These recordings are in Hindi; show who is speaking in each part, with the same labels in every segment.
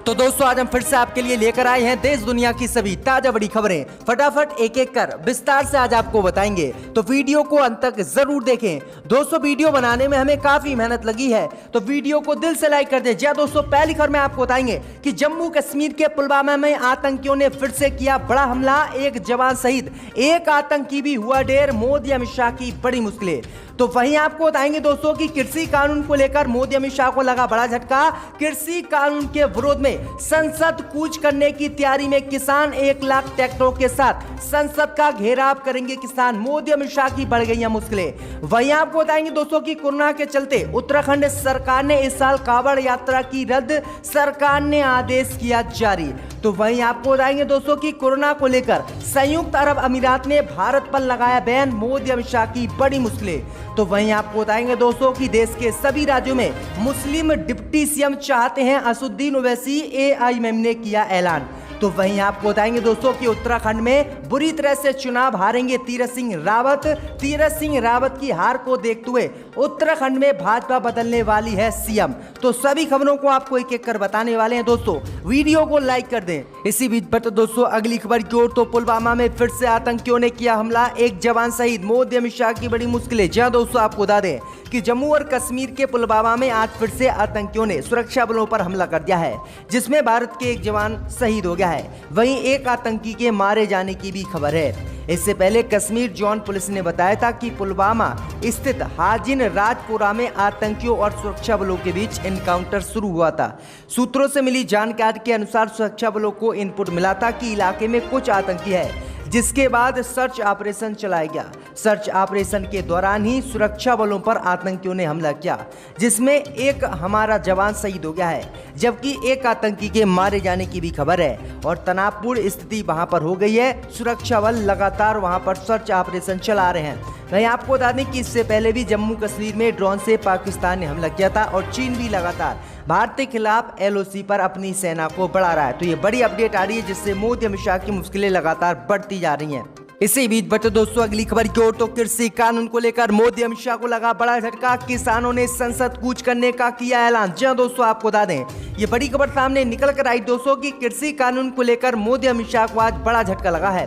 Speaker 1: तो दोस्तों आज हम फिर से आपके लिए लेकर आए हैं देश दुनिया की सभी ताजा बड़ी खबरें। फटाफट एक एक कर विस्तार से आज आपको बताएंगे, तो वीडियो को अंत तक जरूर देखें। दोस्तों वीडियो बनाने में हमें काफी मेहनत लगी है, तो वीडियो को दिल से लाइक कर दें। जी दोस्तों, पहली खबर में आपको बताएंगे कि जम्मू कश्मीर के पुलवामा में आतंकियों ने फिर से किया बड़ा हमला, एक जवान शहीद, एक आतंकी भी हुआ ढेर, मोदी अमित शाह की बड़ी मुश्किलें। तो वहीं आपको बताएंगे दोस्तों कि कृषि कानून को लेकर मोदी अमित शाह को लगा बड़ा झटका। कृषि कानून के विरोध में संसद कूच करने की तैयारी में किसान, 1 लाख ट्रैक्टरों के साथ संसद का घेराव करेंगे किसान, मोदी अमित शाह की बढ़ गई मुश्किलें। वहीं आपको बताएंगे दोस्तों कि कोरोना के चलते उत्तराखंड सरकार ने इस साल कांवड़ यात्रा की रद्द, सरकार ने आदेश किया जारी। तो वहीं आपको बताएंगे दोस्तों कि कोरोना को लेकर संयुक्त अरब अमीरात ने भारत पर लगाया बैन, मोदी अमित शाह की बड़ी मुश्किलें। तो वहीं आपको बताएंगे दोस्तों कि देश के सभी राज्यों में मुस्लिम डिप्टी सीएम चाहते हैं असदुद्दीन ओवैसी, एआईएमएम ने किया ऐलान। तो वहीं आपको बताएंगे दोस्तों कि उत्तराखंड में बुरी तरह से चुनाव हारेंगे तीरथ सिंह रावत। तीरथ सिंह रावत की हार को देखते हुए उत्तराखंड में भाजपा बदलने वाली है सीएम। तो सभी खबरों को आपको एक एक कर बताने वाले हैं दोस्तों, वीडियो को लाइक कर दें। इसी बीच पर तो दोस्तों अगली खबर की ओर, तो पुलवामा में फिर से आतंकियों ने किया हमला, एक जवान शहीद, मोदी अमित शाह की बड़ी मुश्किलें। जहां दोस्तों आपको बता दें कि जम्मू और कश्मीर के पुलवामा में आज फिर से आतंकियों ने सुरक्षा बलों पर हमला कर दिया है, जिसमें भारत के एक जवान शहीद हो गया है। वहीं एक आतंकी के मारे जाने की भी खबर है। इससे पहले कश्मीर जोन पुलिस ने बताया था कि पुलवामा स्थित हाजिन राजपुरा में आतंकियों और सुरक्षा बलों के बीच एनकाउंटर शुरू हुआ था। सूत्रों से मिली जानकारी के अनुसार सुरक्षा बलों को इनपुट मिला था कि इलाके में कुछ आतंकी है, जिसके बाद सर्च ऑपरेशन चलाया गया। सर्च ऑपरेशन के दौरान ही सुरक्षा बलों पर आतंकियों ने हमला किया, जिसमें एक हमारा जवान शहीद हो गया है, जबकि एक आतंकी के मारे जाने की भी खबर है और तनावपूर्ण स्थिति वहां पर हो गई है। सुरक्षा बल लगातार वहां पर सर्च ऑपरेशन चला रहे हैं। वहीं आपको बता दें कि इससे पहले भी जम्मू कश्मीर में ड्रोन से पाकिस्तान ने हमला किया था और चीन भी लगातार भारत के खिलाफ एलओसी पर अपनी सेना को बढ़ा रहा है। तो ये बड़ी अपडेट आ रही है, जिससे मोदी अमित शाह की मुश्किलें लगातार बढ़ती जा रही हैं। इसी बीच बटे दोस्तों अगली खबर की ओर, तो कृषि कानून को लेकर मोदी अमित शाह को लगा बड़ा झटका, किसानों ने संसद कूच करने का किया ऐलान। जी दोस्तों आपको बता दें ये बड़ी खबर सामने निकल कर आई दोस्तों कि कृषि कानून को लेकर मोदी अमित शाह को आज बड़ा झटका लगा है।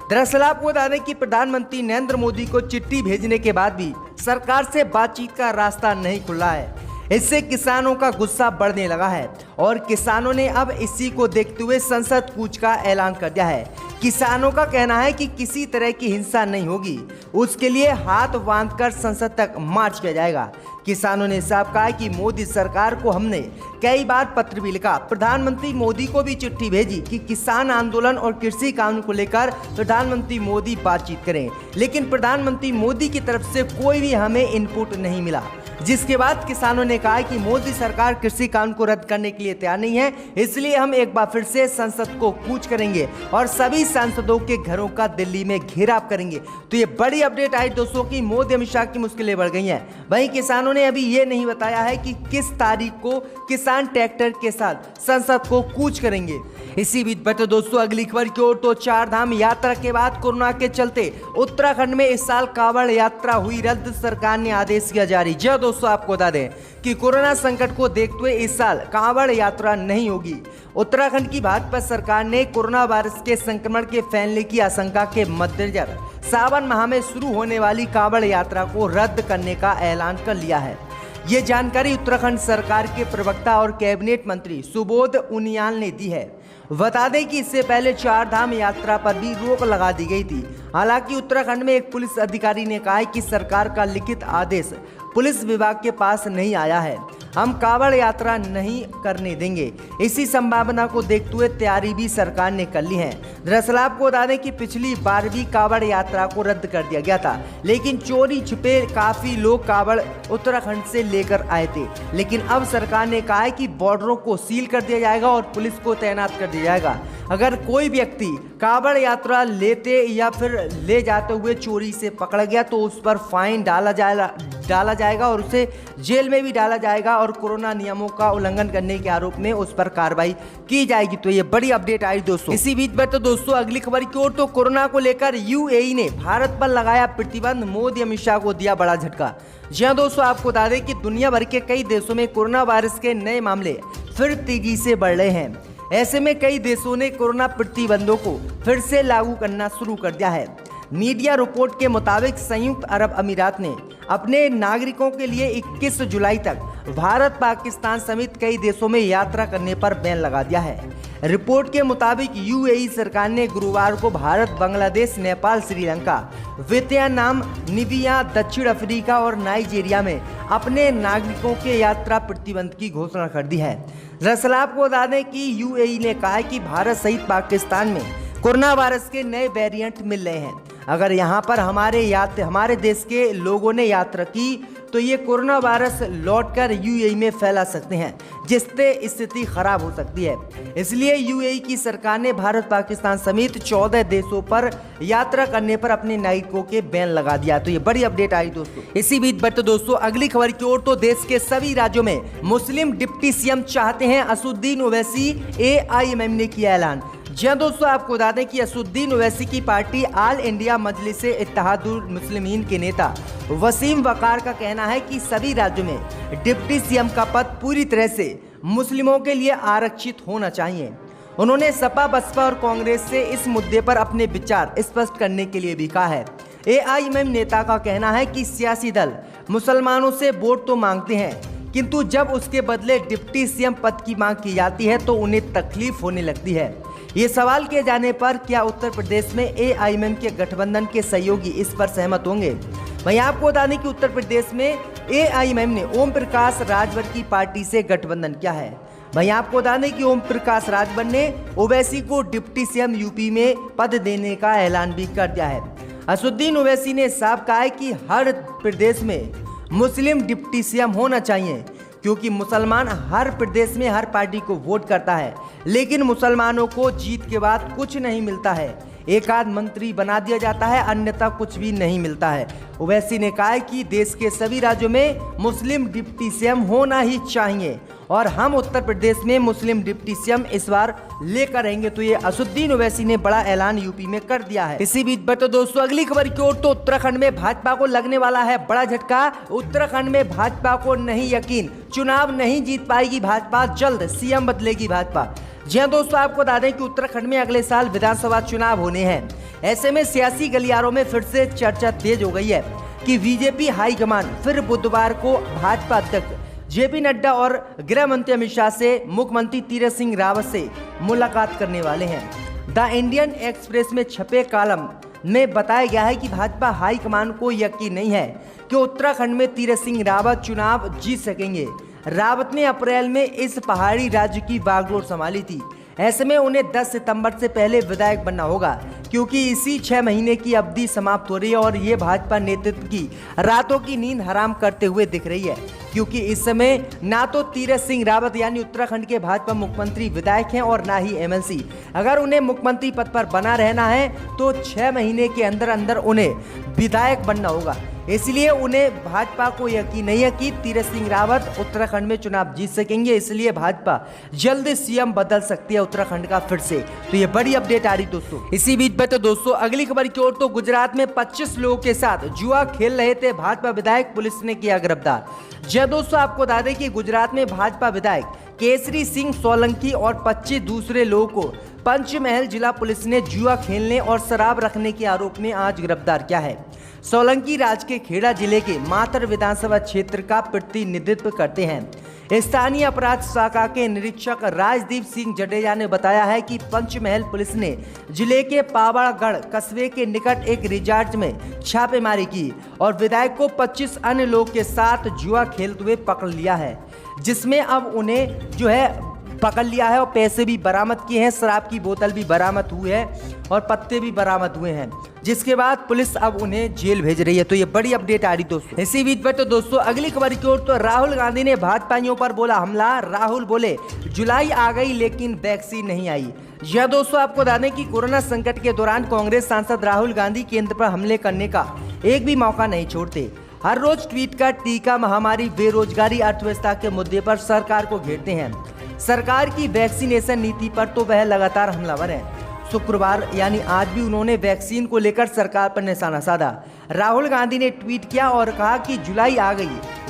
Speaker 1: दरअसल आपको बता दें कि प्रधानमंत्री नरेंद्र मोदी को चिट्ठी भेजने के बाद भी सरकार से बातचीत का रास्ता नहीं खुला है। इससे किसानों का गुस्सा बढ़ने लगा है और किसानों ने अब इसी को देखते हुए संसद कूच का ऐलान कर दिया है। किसानों का कहना है कि किसी तरह की हिंसा नहीं होगी, उसके लिए हाथ बांधकर संसद तक मार्च किया जाएगा। किसानों ने साफ कहा कि मोदी सरकार को हमने कई बार पत्र भी लिखा, प्रधानमंत्री मोदी को भी चिट्ठी भेजी कि किसान आंदोलन और कृषि कानून को लेकर प्रधानमंत्री मोदी बातचीत करें, लेकिन प्रधानमंत्री मोदी की तरफ से कोई भी हमें इनपुट नहीं मिला। जिसके बाद किसानों ने कहा कि मोदी सरकार कृषि कानून को रद्द करने के लिए तैयार नहीं है, इसलिए हम एक बार फिर से संसद को कूच करेंगे और सभी सांसदों के घरों का दिल्ली में घेराव करेंगे। तो ये बड़ी अपडेट आई दोस्तों कि मोदी अमित शाह की मुश्किलें बढ़ गई हैं। वहीं किसानों ने अभी ये नहीं बताया है कि किस तारीख को किसान ट्रैक्टर के साथ संसद को कूच करेंगे। इसी बीच बटे दोस्तों अगली खबर की ओर, तो 4 धाम यात्रा के बाद कोरोना के चलते उत्तराखंड में इस साल कांवड़ यात्रा हुई रद्द, सरकार ने आदेश किया जारी। जी दोस्तों आपको बता दें कि कोरोना संकट को देखते हुए इस साल कांवड़ यात्रा नहीं होगी। उत्तराखंड की भाजपा सरकार ने कोरोना वायरस के संक्रमण के फैलने की आशंका के मद्देनजर सावन माह में शुरू होने वाली कांवड़ यात्रा को रद्द करने का ऐलान कर लिया है। ये जानकारी उत्तराखंड सरकार के प्रवक्ता और कैबिनेट मंत्री सुबोध उनियाल ने दी है। बता दें कि इससे पहले 4 धाम यात्रा पर भी रोक लगा दी गई थी। हालांकि उत्तराखंड में एक पुलिस अधिकारी ने कहा है कि सरकार का लिखित आदेश पुलिस विभाग के पास नहीं आया है, हम कांवड़ यात्रा नहीं करने देंगे। इसी संभावना को देखते हुए तैयारी भी सरकार ने कर ली है। दरअसल आपको बता दें कि पिछली बार भी कांवड़ यात्रा को रद्द कर दिया गया था, लेकिन चोरी छिपे काफी लोग कांवड़ उत्तराखंड से लेकर आए थे। लेकिन अब सरकार ने कहा है कि बॉर्डरों को सील कर दिया जाएगा और पुलिस को तैनात कर दिया जाएगा। अगर कोई व्यक्ति कांवड़ यात्रा लेते या फिर ले जाते हुए चोरी से पकड़ा गया तो उस पर फाइन डाला जाएगा और उसे जेल में भी डाला जाएगा और कोरोना नियमों का उल्लंघन करने के आरोप में उस पर कार्रवाई की जाएगी। तो ये बड़ी अपडेट आई दोस्तों। इसी बीच में तो दोस्तों अगली खबर की ओर, तो कोरोना को लेकर यूएई ने भारत पर लगाया प्रतिबंध, मोदी अमित शाह को दिया बड़ा झटका। जी हां दोस्तों, आपको बता दें कि दुनिया भर के कई देशों में कोरोना वायरस के नए मामले फिर तेजी से बढ़ रहे हैं। ऐसे में कई देशों ने कोरोना प्रतिबंधों को फिर से लागू करना शुरू कर दिया है। मीडिया रिपोर्ट के मुताबिक संयुक्त अरब अमीरात ने अपने नागरिकों के लिए 21 जुलाई तक भारत, पाकिस्तान समेत कई देशों में यात्रा करने पर बैन लगा दिया है। रिपोर्ट के मुताबिक यूएई सरकार ने गुरुवार को भारत, बांग्लादेश, नेपाल, श्रीलंका, वियतनाम, नामीबिया, दक्षिण अफ्रीका और नाइजीरिया में अपने नागरिकों के यात्रा प्रतिबंध की घोषणा कर दी है। दरअसल आपको बता दें कि यूएई ने कहा है कि भारत सहित पाकिस्तान में कोरोना वायरस के नए वेरिएंट मिल रहे हैं। अगर यहाँ पर हमारे देश के लोगों ने यात्रा की तो ये कोरोना वायरस लौटकर यूएई में फैला सकते हैं, जिससे स्थिति खराब हो सकती है। इसलिए यूएई की सरकार ने भारत, पाकिस्तान समेत 14 देशों पर यात्रा करने पर अपने नागरिकों के बैन लगा दिया। तो ये बड़ी अपडेट आई दोस्तों। इसी बीच बढ़ते दोस्तों अगली खबर की ओर, तो देश के सभी राज्यों में मुस्लिम डिप्टी सीएम चाहते हैं। असदुद्दीन ओवैसी, एआईएमएम ने किया ऐलान। जी हाँ दोस्तों, आपको बता दें कि असदुद्दीन ओवैसी की पार्टी ऑल इंडिया मजलिस इत्तेहादुल मुस्लिमीन के नेता वसीम वकार का कहना है कि सभी राज्यों में डिप्टी सीएम का पद पूरी तरह से मुस्लिमों के लिए आरक्षित होना चाहिए। उन्होंने सपा, बसपा और कांग्रेस से इस मुद्दे पर अपने विचार स्पष्ट करने के लिए भी कहा है। एआईएमएम नेता का कहना है कि सियासी दल मुसलमानों से वोट तो मांगते हैं, किंतु जब उसके बदले डिप्टी सीएम पद की मांग की जाती है तो उन्हें तकलीफ होने लगती है। ये सवाल किए जाने पर क्या उत्तर प्रदेश में एआईएमएम के गठबंधन के सहयोगी इस पर सहमत होंगे? वहीं आपको बता दें कि उत्तर प्रदेश में एआईएमएम ने ओम प्रकाश राजभर की पार्टी से गठबंधन किया है। वहीं आपको बता दें कि ओम प्रकाश राजभर ने ओवैसी को डिप्टी सीएम यूपी में पद देने का ऐलान भी कर दिया है। असदुद्दीन ओवैसी ने साफ कहा है कि हर प्रदेश में मुस्लिम डिप्टी सीएम होना चाहिए, क्योंकि मुसलमान हर प्रदेश में हर पार्टी को वोट करता है, लेकिन मुसलमानों को जीत के बाद कुछ नहीं मिलता है। एक आध मंत्री बना दिया जाता है, अन्यथा कुछ भी नहीं मिलता है। ओवैसी ने कहा है कि देश के सभी राज्यों में मुस्लिम डिप्टी सीएम होना ही चाहिए और हम उत्तर प्रदेश में मुस्लिम डिप्टी सीएम इस बार लेकर रहेंगे। तो ये असदुद्दीन ओवैसी ने बड़ा ऐलान यूपी में कर दिया है। इसी बीच बढ़ते दोस्तों अगली खबर की ओर, तो उत्तराखंड में भाजपा को लगने वाला है बड़ा झटका। उत्तराखंड में भाजपा को नहीं यकीन, चुनाव नहीं जीत पाएगी भाजपा, जल्द सीएम बदलेगी भाजपा। जी हाँ दोस्तों, आपको बता दें कि उत्तराखंड में अगले साल विधानसभा चुनाव होने हैं। ऐसे में सियासी गलियारों में फिर से चर्चा तेज हो गई है कि बीजेपी हाईकमान फिर बुधवार को भाजपा अध्यक्ष जेपी नड्डा और गृह मंत्री अमित शाह से मुख्यमंत्री तीरथ सिंह रावत से मुलाकात करने वाले हैं। द इंडियन एक्सप्रेस में छपे कॉलम में बताया गया है कि भाजपा हाईकमान को यकीन नहीं है कि उत्तराखंड में तीरथ सिंह रावत चुनाव जीत सकेंगे। रावत ने अप्रैल में इस पहाड़ी राज्य की बागडोर संभाली थी। ऐसे में उन्हें 10 सितंबर से पहले विधायक बनना होगा, क्योंकि इसी 6 महीने की अवधि समाप्त हो रही है और ये भाजपा नेतृत्व की रातों की नींद हराम करते हुए दिख रही है, क्योंकि इस समय ना तो तीरथ सिंह रावत यानी उत्तराखंड के भाजपा मुख्यमंत्री विधायक हैं और ना ही एमएलसी। अगर उन्हें मुख्यमंत्री पद पर बना रहना है तो 6 महीने के अंदर अंदर उन्हें विधायक बनना होगा। इसलिए उन्हें भाजपा को यकीन नहीं है कि तीरथ सिंह रावत उत्तराखंड में चुनाव जीत सकेंगे। इसलिए भाजपा जल्द सीएम बदल सकती है उत्तराखंड का फिर से। तो ये बड़ी अपडेट आ रही दोस्तों। इसी बीच में तो दोस्तों अगली खबर की ओर, तो गुजरात में 25 लोगों के साथ जुआ खेल रहे थे भाजपा विधायक, पुलिस ने किया गिरफ्तार। जी दोस्तों, आपको बता दें कि गुजरात में भाजपा विधायक केसरी सिंह सोलंकी और 25 दूसरे लोगों को पंचमहल जिला पुलिस ने जुआ खेलने और शराब रखने के आरोप में आज गिरफ्तार किया है। सोलंकी राज्य के खेड़ा जिले के मातर विधानसभा क्षेत्र का प्रतिनिधित्व करते हैं। स्थानीय अपराध शाखा के निरीक्षक राजदीप सिंह जडेजा ने बताया है कि पंचमहल पुलिस ने जिले के पावागढ़ कस्बे के निकट एक रिजॉर्ट में छापेमारी की और विधायक को 25 अन्य लोग के साथ जुआ खेलते हुए पकड़ लिया है, जिसमें अब उन्हें जो है पकड़ लिया है और पैसे भी बरामद किए हैं, शराब की बोतल भी बरामद हुई है और पत्ते भी बरामद हुए हैं, जिसके बाद पुलिस अब उन्हें जेल भेज रही है। तो ये बड़ी अपडेट आ रही दोस्तों। इसी बीच में तो दोस्तों अगली खबर की ओर, तो राहुल गांधी ने भाजपाइयों पर बोला हमला। राहुल बोले जुलाई आ गई लेकिन वैक्सीन नहीं आई। यह दोस्तों आपको बता दें कि कोरोना संकट के दौरान कांग्रेस सांसद राहुल गांधी केंद्र पर हमले करने का एक भी मौका नहीं छोड़ते। हर रोज ट्वीट कर टीका, महामारी, बेरोजगारी, अर्थव्यवस्था के मुद्दे पर सरकार को घेरते हैं। सरकार की वैक्सीनेशन नीति पर तो वह लगातार हमलावर है। शुक्रवार यानी आज भी उन्होंने वैक्सीन को लेकर सरकार पर निशाना साधा। राहुल गांधी ने ट्वीट किया और कहा कि जुलाई आ गई,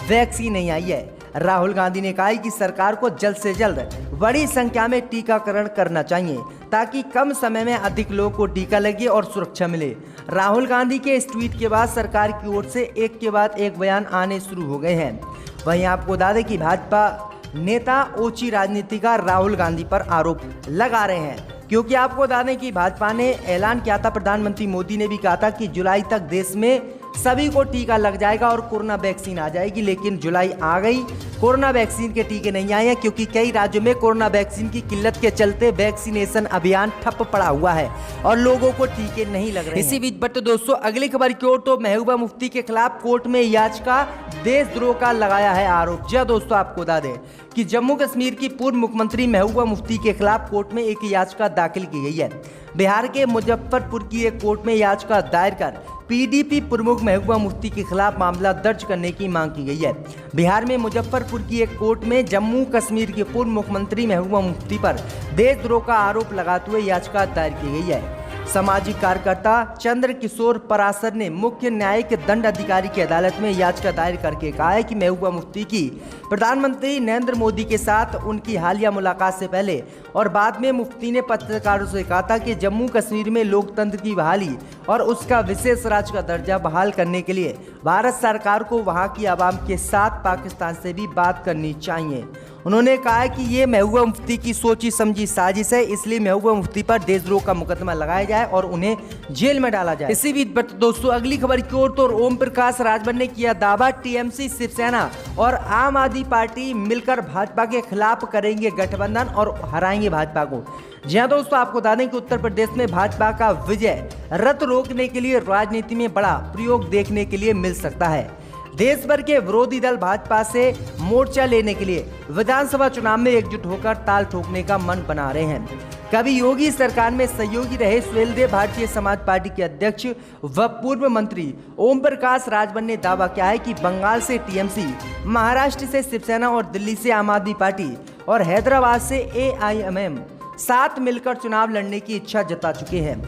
Speaker 1: वैक्सीन नहीं आई है। राहुल गांधी ने कहा कि सरकार को जल्द से जल्द बड़ी संख्या में टीकाकरण करना चाहिए ताकि कम समय में अधिक लोगों को टीका लगे और सुरक्षा मिले। राहुल गांधी के इस ट्वीट के बाद सरकार की ओर से एक के बाद एक बयान आने शुरू हो गए हैं। वहीं आपको बता दें कि भाजपा नेता ओछी राजनीति का राहुल गांधी पर आरोप लगा रहे हैं, क्योंकि आपको बता दें कि भाजपा ने ऐलान किया था, प्रधानमंत्री मोदी ने भी कहा था कि जुलाई तक देश में सभी को टीका लग जाएगा और कोरोना वैक्सीन आ जाएगी। लेकिन जुलाई आ गई, कोरोना वैक्सीन के टीके नहीं आए हैं, क्योंकि कई राज्यों में कोरोना वैक्सीन की किल्लत के चलते वैक्सीनेशन अभियान ठप पड़ा हुआ है और लोगों को टीके नहीं लग रहे हैं। इसी बीच बट दोस्तों अगली खबर की ओर, तो महबूबा मुफ्ती के खिलाफ कोर्ट में याचिका, देशद्रोह का लगाया है आरोप। जी दोस्तों, आपको बता दें कि जम्मू कश्मीर की पूर्व मुख्यमंत्री महबूबा मुफ्ती के खिलाफ कोर्ट में एक याचिका दाखिल की गई है। बिहार के मुजफ्फरपुर की एक कोर्ट में याचिका दायर कर पीडीपी प्रमुख महबूबा मुफ्ती के खिलाफ मामला दर्ज करने की मांग की गई है। बिहार में मुजफ्फरपुर की एक कोर्ट में जम्मू कश्मीर के पूर्व मुख्यमंत्री महबूबा मुफ्ती पर देशद्रोह का आरोप लगाते हुए याचिका दायर की गई है। सामाजिक कार्यकर्ता चंद्र किशोर परासर ने मुख्य न्यायिक दंड अधिकारी की अदालत में याचिका दायर करके कहा है कि महबूबा मुफ्ती की प्रधानमंत्री नरेंद्र मोदी के साथ उनकी हालिया मुलाकात से पहले और बाद में मुफ्ती ने पत्रकारों से कहा था कि जम्मू कश्मीर में लोकतंत्र की बहाली और उसका विशेष राज्य का दर्जा बहाल करने के लिए भारत सरकार को वहां की आवाम के साथ पाकिस्तान से भी बात करनी चाहिए। उन्होंने कहा कि ये महबूबा मुफ्ती की सोची समझी साजिश है, इसलिए महबूबा मुफ्ती पर देशद्रोह का मुकदमा लगाया जाए और उन्हें जेल में डाला जाए। इसी बीच दोस्तों अगली खबर की ओर, तो ओम प्रकाश राजभर ने किया दावा, टीएमसी, शिवसेना और आम आदमी पार्टी मिलकर भाजपा के खिलाफ करेंगे गठबंधन और हराएंगे भाजपा को। जी हाँ दोस्तों, आपको बता दें कि उत्तर प्रदेश में भाजपा का विजय रथ रोकने के लिए राजनीति में बड़ा प्रयोग देखने के लिए मिल सकता है। देश भर के विरोधी दल भाजपा से मोर्चा लेने के लिए विधानसभा चुनाव में एकजुट होकर ताल ठोकने का मन बना रहे हैं। कभी योगी सरकार में सहयोगी रहे सुहेलदेव भारतीय समाज पार्टी के अध्यक्ष व पूर्व मंत्री ओम प्रकाश राजभर ने दावा किया है कि बंगाल से टीएमसी, महाराष्ट्र से शिवसेना और दिल्ली से आम आदमी पार्टी और हैदराबाद से एआईएमएम साथ मिलकर चुनाव लड़ने की इच्छा जता चुके हैं।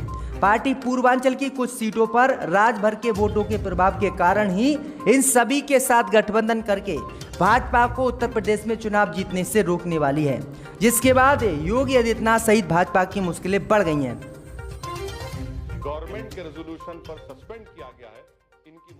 Speaker 1: पार्टी पूर्वांचल की कुछ सीटों पर राजभर के वोटों के प्रभाव के कारण ही इन सभी के साथ गठबंधन करके भाजपा को उत्तर प्रदेश में चुनाव जीतने से रोकने वाली है, जिसके बाद योगी आदित्यनाथ सहित भाजपा की मुश्किलें बढ़ गई हैं।
Speaker 2: गवर्नमेंट के रेजोल्यूशन पर सस्पेंड किया गया है, इनकी